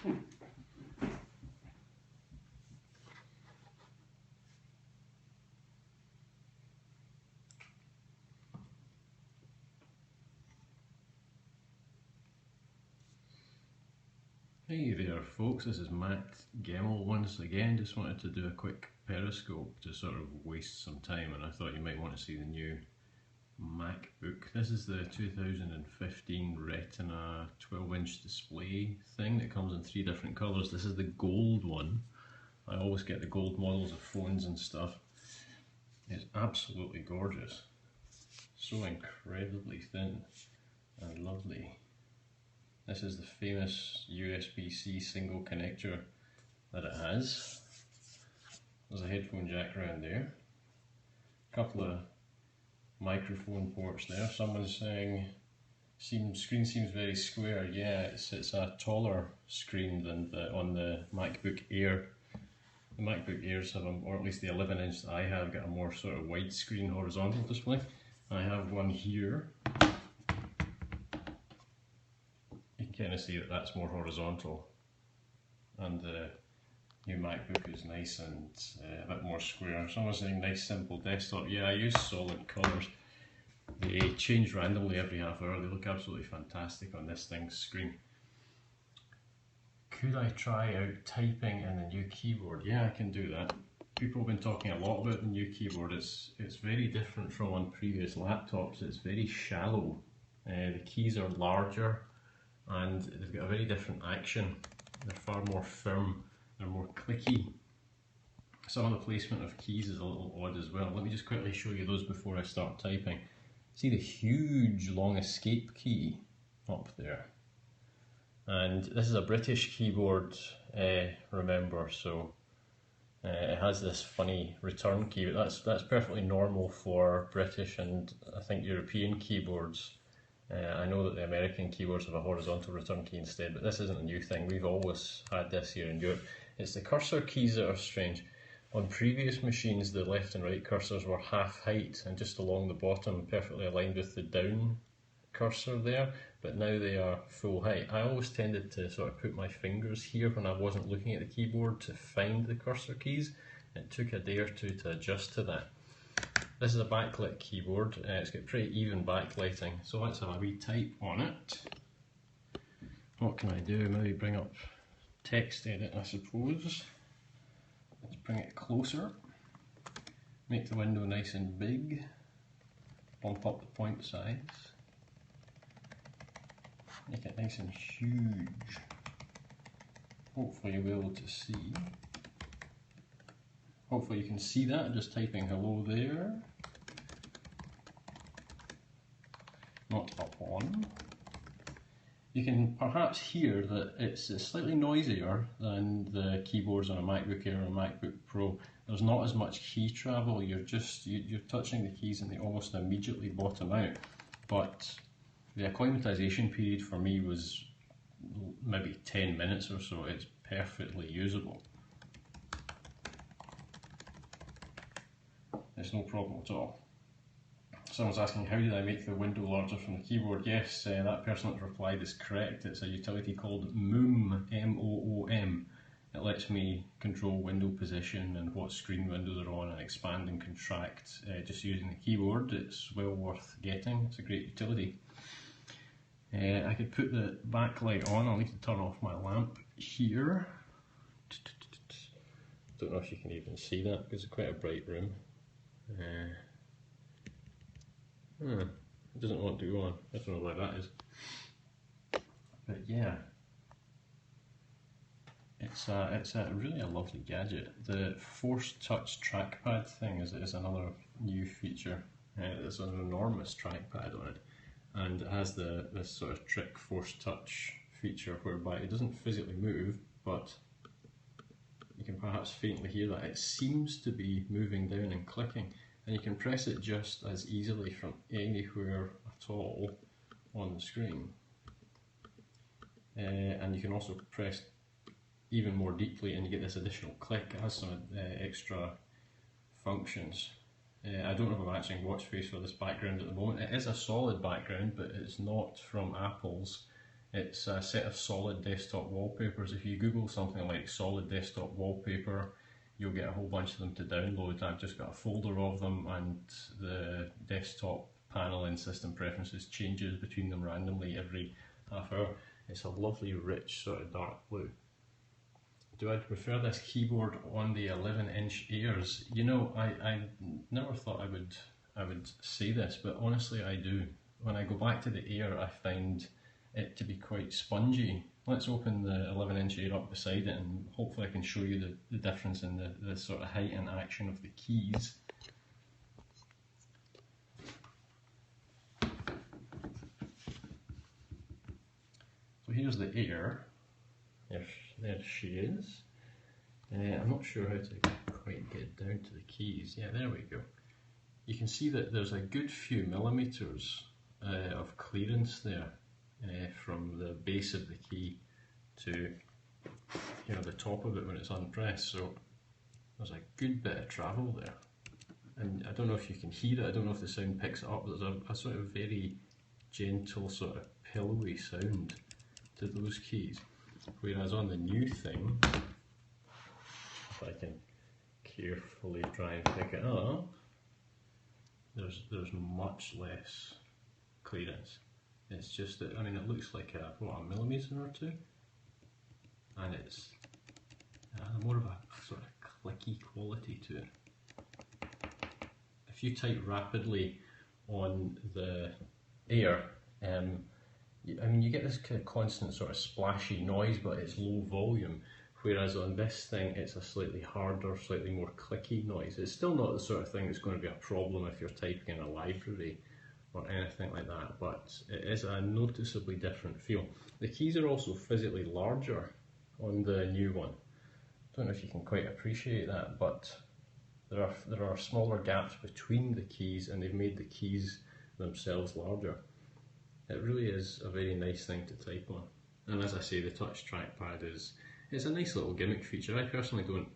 Hey there folks, this is Matt Gemmell once again. Just wanted to do a quick Periscope to sort of waste some time, and I thought you might want to see the new MacBook. This is the 2015 Retina 12-inch display thing that comes in 3 different colours. This is the gold one. I always get the gold models of phones and stuff. It's absolutely gorgeous. So incredibly thin and lovely. This is the famous USB-C single connector that it has. There's a headphone jack around there. A couple of microphone ports there. Someone's saying, screen seems very square. Yeah, it's a taller screen than on the MacBook Air. The MacBook Airs have, or at least the 11-inch that I have, got a more sort of widescreen horizontal display. I have one here. Kind of see that that's more horizontal, and the new MacBook is nice and a bit more square. Someone's saying nice simple desktop. Yeah, I use solid colours. They change randomly every half hour. They look absolutely fantastic on this thing's screen. Could I try out typing in the new keyboard? Yeah, I can do that. People have been talking a lot about the new keyboard. It's very different from on previous laptops. It's very shallow. The keys are larger, and they've got a very different action. They're far more firm, they're more clicky. Some of the placement of keys is a little odd as well. Let me just quickly show you those before I start typing. See the huge long escape key up there? And this is a British keyboard, remember, so it has this funny return key, but that's perfectly normal for British and I think European keyboards. I know that the American keyboards have a horizontal return key instead, but this isn't a new thing. We've always had this here in Europe. It's the cursor keys that are strange. On previous machines, the left and right cursors were half height and just along the bottom, perfectly aligned with the down cursor there, but now they are full height. I always tended to sort of put my fingers here when I wasn't looking at the keyboard to find the cursor keys. It took a day or two to adjust to that. This is a backlit keyboard. It's got pretty even backlighting, so let's have a wee type on it. What can I do? Maybe bring up text edit, I suppose. Let's bring it closer. Make the window nice and big. Bump up the point size. Make it nice and huge. Hopefully you'll be able to see. Hopefully you can see that. I'm just typing hello there. Not up on. You can perhaps hear that it's slightly noisier than the keyboards on a MacBook Air or a MacBook Pro. There's not as much key travel. You're touching the keys and they almost immediately bottom out. But the acclimatization period for me was maybe 10 minutes or so. It's perfectly usable. It's no problem at all. Someone's asking, how did I make the window larger from the keyboard? Yes, that person that replied is correct. It's a utility called Moom, M-O-O-M. It lets me control window position and what screen windows are on and expand and contract just using the keyboard. It's well worth getting. It's a great utility. I could put the backlight on. I'll need to turn off my lamp here. Don't know if you can even see that because it's quite a bright room. It doesn't want to go on. I don't know why that is. But yeah, it's really a lovely gadget. The Force Touch trackpad thing is another new feature. There's an enormous trackpad on it, and it has this sort of trick Force Touch feature whereby it doesn't physically move, but you can perhaps faintly hear that it seems to be moving down and clicking, and you can press it just as easily from anywhere at all on the screen. And you can also press even more deeply and you get this additional click. It has some extra functions. I don't have a matching watch face for this background at the moment. It is a solid background, but it's not from Apple's It's a set of solid desktop wallpapers. If you Google something like solid desktop wallpaper, you'll get a whole bunch of them to download. I've just got a folder of them, and the desktop panel in System Preferences changes between them randomly every half hour. It's a lovely rich sort of dark blue. Do I prefer this keyboard on the 11-inch Airs? You know, I never thought I would say this, but honestly I do. When I go back to the Air, I find it to be quite spongy. Let's open the 11-inch Air up beside it, and hopefully I can show you the difference in the sort of height and action of the keys. So here's the Air. There she is. I'm not sure how to quite get down to the keys. Yeah, there we go. You can see that there's a good few millimeters of clearance there from the base of the key to the top of it when it's unpressed. So there's a good bit of travel there. And I don't know if you can hear it, I don't know if the sound picks it up, but there's a sort of very gentle sort of pillowy sound to those keys. Whereas on the new thing, if I can carefully try and pick it up, there's much less clearance. It's just that, I mean, it looks like a millimetre or two, and it's more of a sort of clicky quality to it. If you type rapidly on the Air, I mean, you get this kind of constant sort of splashy noise, but it's low volume, whereas on this thing it's a slightly harder, slightly more clicky noise. It's still not the sort of thing that's going to be a problem if you're typing in a library or anything like that, but it is a noticeably different feel. The keys are also physically larger on the new one. I don't know if you can quite appreciate that, but there are smaller gaps between the keys, and they've made the keys themselves larger. It really is a very nice thing to type on. And as I say, the touch trackpad it's a nice little gimmick feature. I personally don't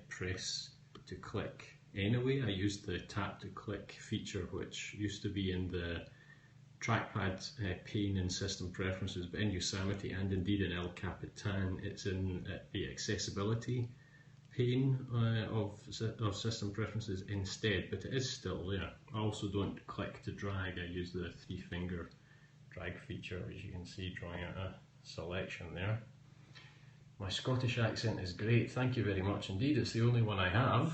press to click anyway. I use the tap to click feature, which used to be in the trackpad pane in System Preferences, but in Yosemite and indeed in El Capitan, it's in the accessibility pane of System Preferences instead, but it is still there. I also don't click to drag, I use the 3-finger drag feature, as you can see, drawing out a selection there. My Scottish accent is great, thank you very much indeed. It's the only one I have.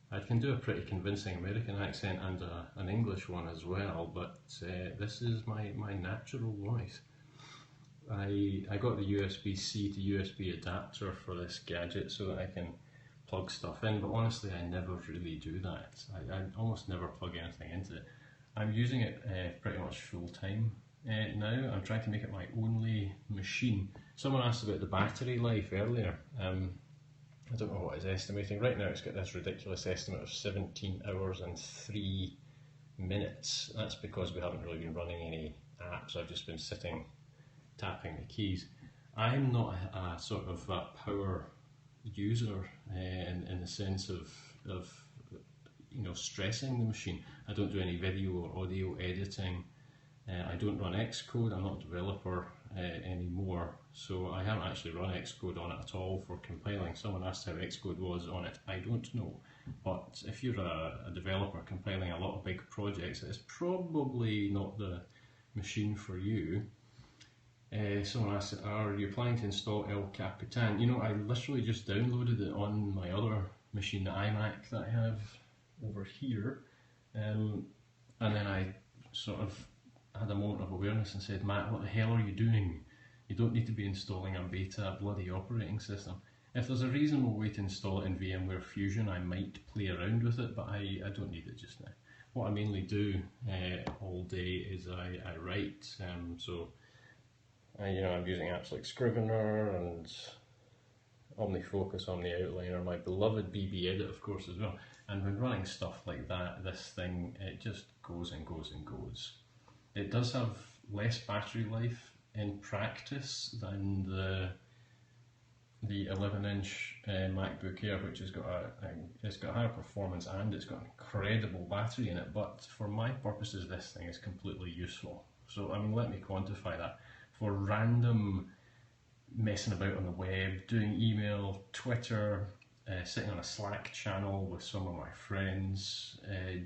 I can do a pretty convincing American accent and an English one as well, but this is my natural voice. I got the USB-C to USB adapter for this gadget so that I can plug stuff in, but honestly I never really do that. I almost never plug anything into it. I'm using it pretty much full time now. I'm trying to make it my only machine. Someone asked about the battery life earlier. I don't know what it's estimating. Right now it's got this ridiculous estimate of 17 hours and 3 minutes. That's because we haven't really been running any apps. I've just been sitting tapping the keys. I'm not a sort of a power user in the sense of stressing the machine. I don't do any video or audio editing. I don't run Xcode. I'm not a developer anymore, so I haven't actually run Xcode on it at all for compiling. Someone asked how Xcode was on it. I don't know, but if you're a developer compiling a lot of big projects, it's probably not the machine for you. Someone asked, are you planning to install El Capitan? You know, I literally just downloaded it on my other machine, the iMac that I have over here, and then I sort of had a moment of awareness and said, Matt, what the hell are you doing? You don't need to be installing a beta bloody operating system. If there's a reasonable way to install it in VMware Fusion, I might play around with it, but I don't need it just now. What I mainly do all day is I write, so I'm using apps like Scrivener and OmniFocus, OmniOutliner, my beloved BB Edit of course as well. And when running stuff like that, this thing, it just goes and goes and goes. It does have less battery life in practice than the the 11-inch MacBook Air, which has got it's got higher performance and it's got an incredible battery in it. But for my purposes, this thing is completely useful. So I mean, let me quantify that. For random messing about on the web, doing email, Twitter, sitting on a Slack channel with some of my friends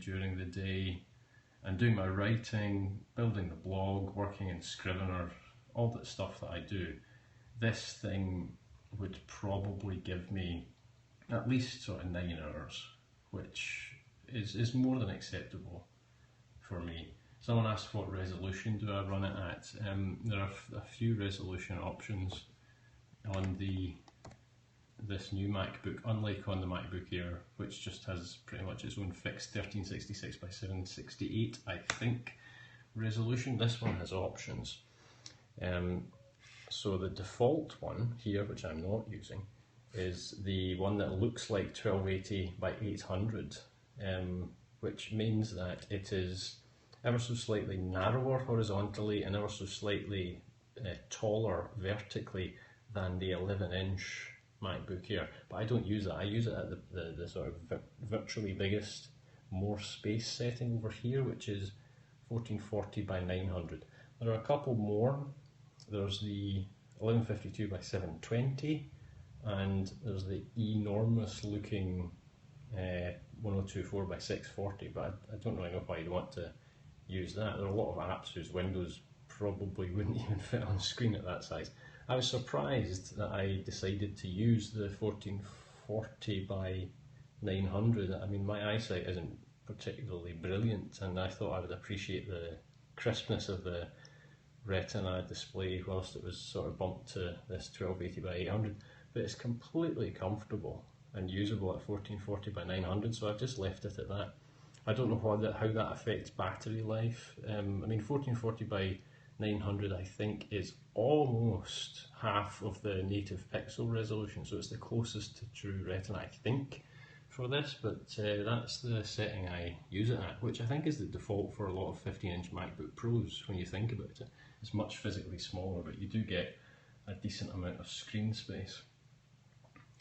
during the day, and doing my writing, building the blog, working in Scrivener, all that stuff that I do, this thing would probably give me at least sort of 9 hours, which is more than acceptable for me. Someone asked what resolution do I run it at. There are a few resolution options on this new MacBook, unlike on the MacBook Air, which just has pretty much its own fixed 1366 by 768, I think, resolution. This one has options. So the default one here, which I'm not using, is the one that looks like 1280 by 800, which means that it is ever so slightly narrower horizontally and ever so slightly taller vertically than the 11-inch MacBook Air. But I don't use that. I use it at the sort of virtually biggest, more space setting over here, which is 1440 by 900. There are a couple more. There's the 1152 by 720, and there's the enormous looking 1024 by 640, but I don't really know why you'd want to use that. There are a lot of apps whose windows probably wouldn't even fit on screen at that size. I was surprised that I decided to use the 1440 by 900. I mean, my eyesight isn't particularly brilliant, and I thought I would appreciate the crispness of the Retina display whilst it was sort of bumped to this 1280 by 800, but it's completely comfortable and usable at 1440 by 900, so I've just left it at that. I don't know how that affects battery life. I mean, 1440 by 900 I think is almost half of the native pixel resolution, so it's the closest to true Retina I think for this, but that's the setting I use it at, which I think is the default for a lot of 15-inch MacBook Pros when you think about it. It's much physically smaller, but you do get a decent amount of screen space.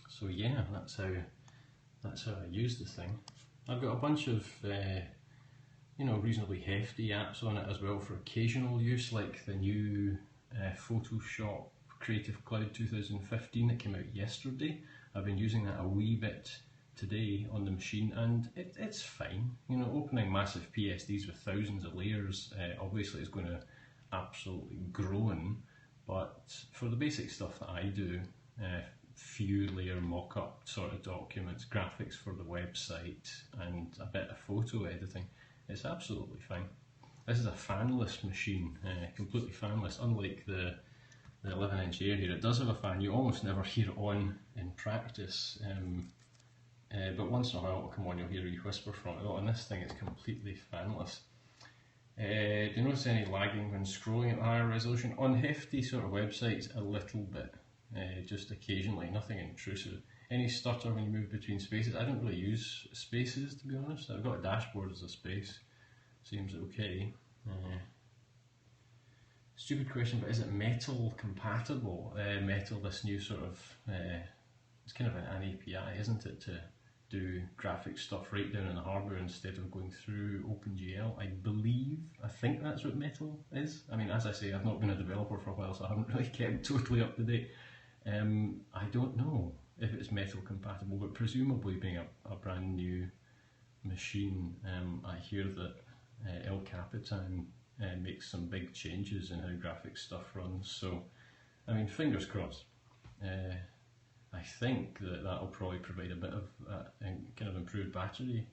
So yeah, that's how I use the thing. I've got a bunch of reasonably hefty apps on it as well for occasional use, like the new Photoshop Creative Cloud 2015 that came out yesterday. I've been using that a wee bit today on the machine, and it's fine. You know, opening massive PSDs with thousands of layers obviously is going to absolutely groan, but for the basic stuff that I do, few layer mock-up sort of documents, graphics for the website, and a bit of photo editing, it's absolutely fine. This is a fanless machine, completely fanless, unlike the 11-inch Air here. It does have a fan. You almost never hear it on in practice, but once in a while it'll come on, you'll hear a wee whisper from it. On this thing, it's completely fanless. Do you notice any lagging when scrolling at higher resolution? On hefty sort of websites, a little bit, just occasionally, nothing intrusive. Any stutter when you move between spaces? I don't really use spaces, to be honest. I've got a dashboard as a space, seems okay. Stupid question, but is it Metal compatible? Metal, this new sort of, it's kind of an API, isn't it, to do graphic stuff right down in the hardware instead of going through OpenGL, I think that's what Metal is. I mean, as I say, I've not been a developer for a while, so I haven't really kept totally up to date. I don't know if it's Metal compatible, but presumably being a brand new machine, I hear that El Capitan makes some big changes in how graphic stuff runs, so I mean, fingers crossed. I think that'll probably provide a bit of kind of improved battery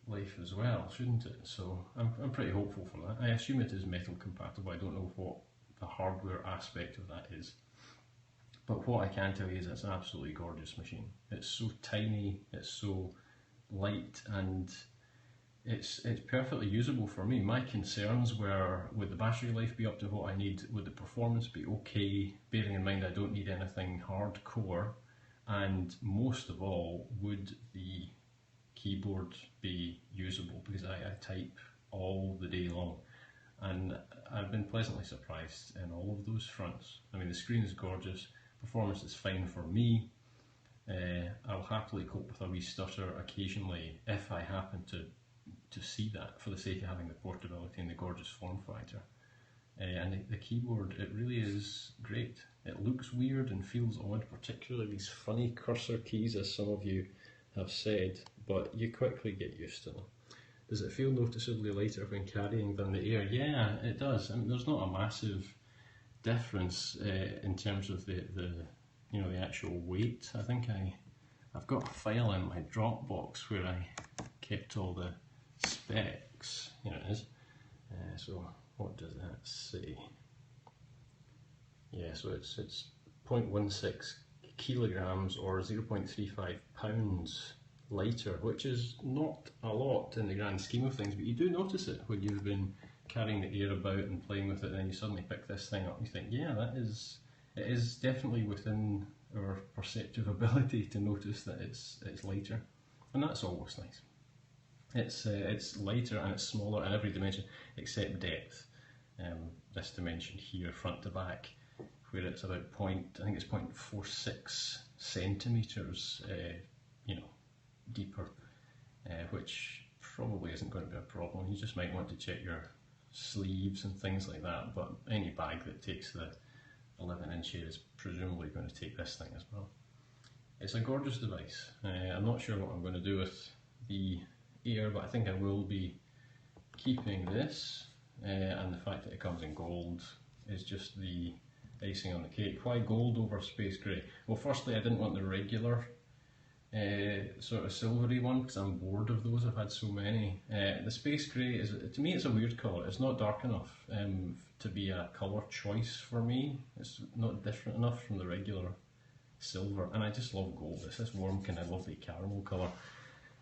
life as well, shouldn't it? So I'm pretty hopeful for that. I assume it is Metal compatible. I don't know what the hardware aspect of that is. But what I can tell you is it's an absolutely gorgeous machine. It's so tiny, it's so light, and it's perfectly usable for me. My concerns were, would the battery life be up to what I need? Would the performance be okay, bearing in mind I don't need anything hardcore? And most of all, would the keyboard be usable? Because I type all the day long, and I've been pleasantly surprised in all of those fronts. I mean, the screen is gorgeous, Performance is fine for me. I'll happily cope with a wee stutter occasionally if I happen to see that, for the sake of having the portability and the gorgeous form factor. And the keyboard, it really is great. It looks weird and feels odd, particularly these funny cursor keys, as some of you have said, but you quickly get used to them. Does it feel noticeably lighter when carrying than the Air? Yeah, it does. I mean, there's not a massive difference in terms of the actual weight. I think I've got a file in my Dropbox where I kept all the specs. Here it is. So what does that say? Yeah, so it's 0.16 kilograms or 0.35 pounds lighter, which is not a lot in the grand scheme of things, but you do notice it when you've been carrying the Air about and playing with it, and then you suddenly pick this thing up and you think, yeah, it is definitely within our perceptive ability to notice that it's lighter, and that's always nice. It's lighter and it's smaller in every dimension except depth. This dimension here, front to back, where it's about I think it's 0.46 centimeters, deeper, which probably isn't going to be a problem. You just might want to check your sleeves and things like that, but any bag that takes the 11-inch Air is presumably going to take this thing as well. It's a gorgeous device. I'm not sure what I'm going to do with the Air, but I think I will be keeping this, and the fact that it comes in gold is just the icing on the cake. Why gold over space grey? Well, firstly, I didn't want the regular sort of silvery one because I'm bored of those. I've had so many. The space grey is, to me, it's a weird colour. It's not dark enough to be a colour choice for me. It's not different enough from the regular silver, and I just love gold. It's this warm kind of lovely caramel colour.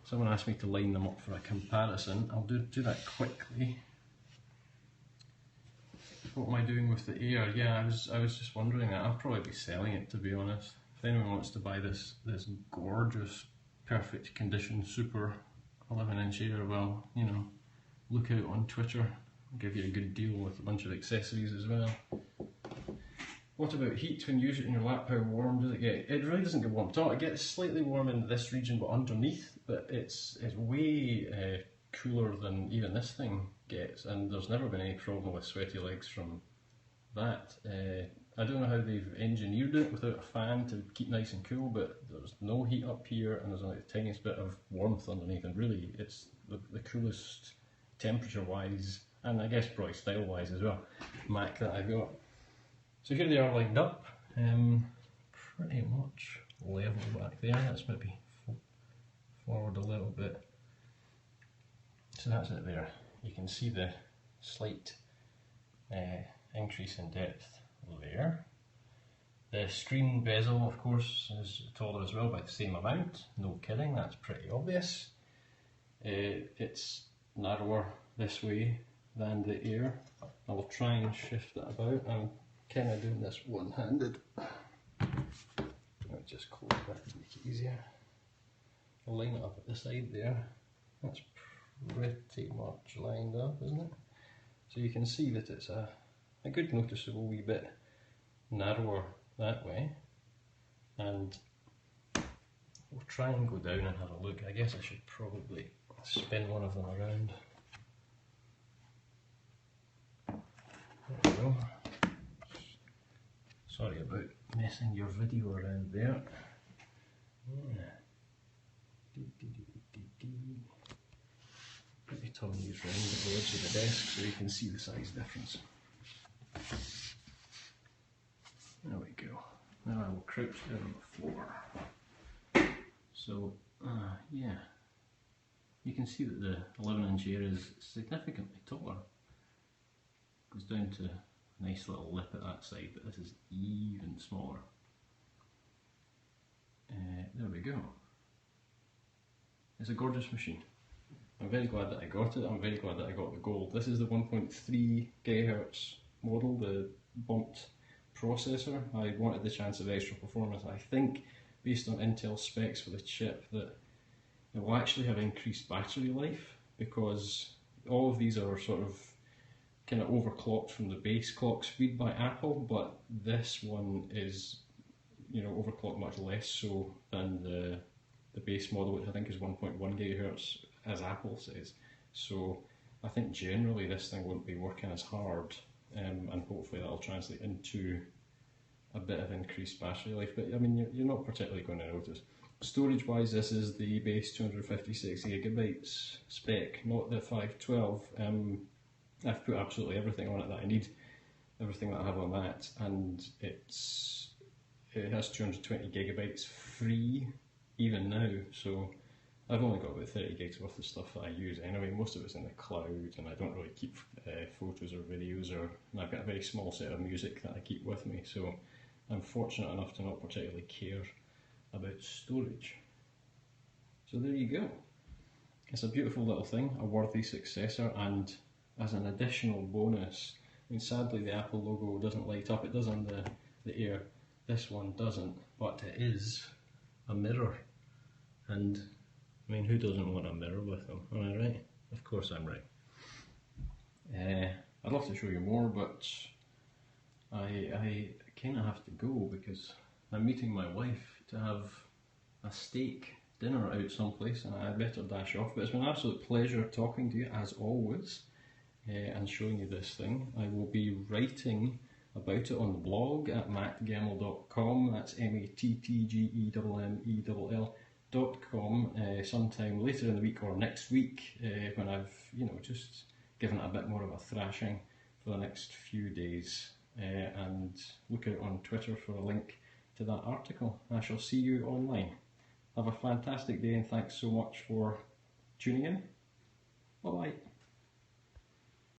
Someone asked me to line them up for a comparison. I'll do that quickly. What am I doing with the Air? Yeah, I was just wondering that. I'll probably be selling it, to be honest. If anyone wants to buy this gorgeous, perfect condition, super 11-inch Air, well, look out on Twitter. I'll give you a good deal with a bunch of accessories as well. What about heat when you use it in your lap? How warm does it get? It really doesn't get warm at all. It gets slightly warm in this region, but underneath, but it's way cooler than even this thing gets, and there's never been any problem with sweaty legs from that. I don't know how they've engineered it without a fan to keep nice and cool, but there's no heat up here and there's only the tiniest bit of warmth underneath, and really it's the coolest temperature wise, and I guess probably style wise as well, Mac that I've got. So here they are lined up, pretty much level back there. Let's maybe forward a little bit. So that's it there. You can see the slight increase in depth there. The screen bezel, of course, is taller as well by the same amount. No kidding, that's pretty obvious. It's narrower this way than the Air. I will try and shift it about. I'm kind of doing this one-handed. I'll just close that to make it easier. I'll line it up at the side there. That's pretty much lined up, isn't it? So you can see that it's a good noticeable wee bit narrower that way, and we'll try and go down and have a look. I guess I should probably spin one of them around. There we go. Sorry about messing your video around there. Let me turn these round the edge of the desk so you can see the size difference. There we go. Now I will crouch down on the floor. So, yeah, you can see that the 11-inch Air is significantly taller. Goes down to a nice little lip at that side, but this is even smaller. There we go. It's a gorgeous machine. I'm very glad that I got it. I'm very glad that I got the gold. This is the 1.3 GHz model, the bumped processor. I wanted the chance of extra performance. I think, based on Intel specs for the chip, that it will actually have increased battery life, because all of these are sort of kind of overclocked from the base clock speed by Apple, but this one is overclock much less so than the base model, which I think is 1.1 gigahertz, as Apple says. So I think generally this thing won't be working as hard, and hopefully that'll translate into a bit of increased battery life. But I mean, you're not particularly going to notice. Storage wise, this is the base 256 gigabytes spec, not the 512. I've put absolutely everything on it that I need, everything that I have on that, and it has 220 gigabytes free even now, so I've only got about 30 gigs worth of stuff that I use anyway. Most of it's in the cloud, and I don't really keep photos or videos, and I've got a very small set of music that I keep with me, so I'm fortunate enough to not particularly care about storage. So there you go. It's a beautiful little thing, a worthy successor, and as an additional bonus, I mean, sadly the Apple logo doesn't light up. It does on the Air. This one doesn't, but it is a mirror, and I mean, who doesn't want a mirror with them? Am I right? Of course I'm right. I'd love to show you more, but I kind of have to go because I'm meeting my wife to have a steak dinner out someplace, and I better dash off. But it's been an absolute pleasure talking to you as always, and showing you this thing. I will be writing about it on the blog at mattgemmell.com. That's mattgemmell.com sometime later in the week or next week, when I've just given it a bit more of a thrashing for the next few days. And look out on Twitter for a link to that article. I shall see you online. Have a fantastic day, and thanks so much for tuning in. Bye bye.